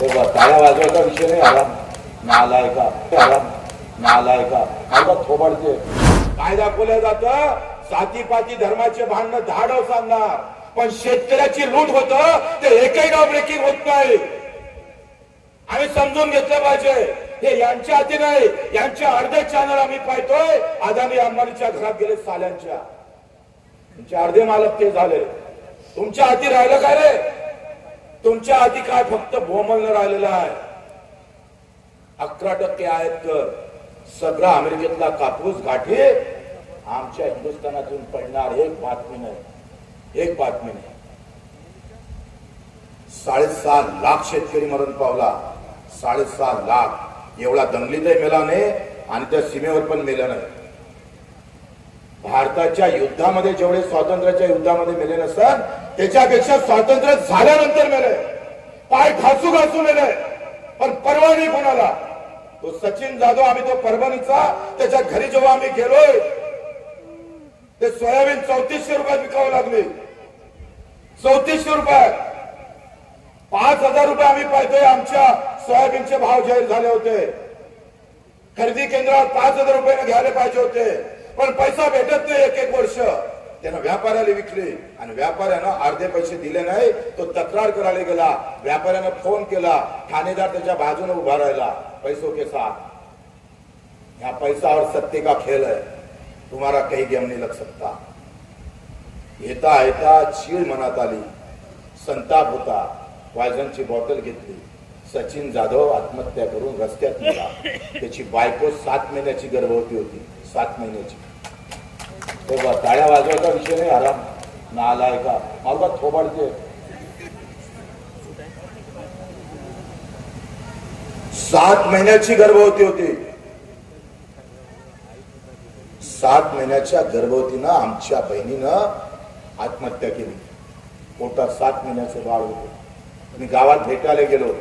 टाळ्या वाजवायचा विषय नाही. आराम नालायका, आराम नालायका, माझा थोबाडते. काय दाखवलं जातं? जातीपाती धर्माचे भांडण धाडव सांगणार, पण शेतकऱ्याची लूट होत ते एकही गाव ब्रेकिंग होत नाही. आम्ही समजून घेतलं पाहिजे. हे यांच्या हाती नाही, यांचे अर्धे चॅनल आम्ही पाहतोय. अदानी अंबानीच्या घरात गेले साल्यांच्या, तुमचे अर्धे मालक ते झाले. तुमच्या हाती राहिलं काय रे? तुमच्या हाती काय फक्त बोंबलणं राहिलेलं आहे. 11% आयात कर, सगळा अमेरिकेतला कापूस गाठी आमच्या हिंदुस्थानातून पडणार. एक बातमी नाही, एक बातमी नाही. 6.5 लाख शेतकरी मरण पावला. 6.5 लाख एवढा दंगलीतही मेला नाही आणि त्या सीमेवर पण मेला नाही. भारताच्या युद्धामध्ये जेवढे स्वातंत्र्याच्या युद्धामध्ये मेले नसतात त्याच्यापेक्षा स्वातंत्र्य झाल्यानंतर मेले. पाय घासू घासू मेले, पण परवा नाही कोणाला. तो सचिन जाधव, आम्ही तो परभणीचा, त्याच्या घरी जेव्हा आम्ही गेलोय ते सोयाबीन 3400 रुपयात विकावं लागली. 3400 रुपये. 5000 रुपये आम्ही पाहतोय. आमच्या सोयाबीनचे भाव जाहीर झाले होते. खरेदी केंद्रावर 5000 रुपयाने घ्यायला पाहिजे होते, पण पैसा भेटत नाही. एक वर्ष त्यानं व्यापाऱ्याला विकले आणि व्यापाऱ्यानं अर्धे पैसे दिले नाही. तो तक्रार करायला गेला. व्यापाऱ्यानं फोन केला, ठाणेदार त्याच्या बाजूने उभा राहिला. पैसों के साथ. या पैसा और सत्ते का खेल है, तुम्हारा कहीं गेम नहीं लग सकता. येता येता चीड मनात आली, संताप होता. पॉयझनची बॉटल घेतली. सचिन जाधव आत्महत्या करून रस्त्यात गेला. त्याची बायको 7 महिन्याची गर्भवती होती. 7 महिन्याची. टाळ्या वाजवायचा विषय नाही. आराम नालायका, मला थोबाडते. 7 महिन्याची गर्भवती होती. 7 महिन्याच्या गर्भवतीनं आमच्या बहिणीनं आत्महत्या केली. पोटात 7 महिन्याचं बाळ होतं. मी गावात भेटायला गेलो.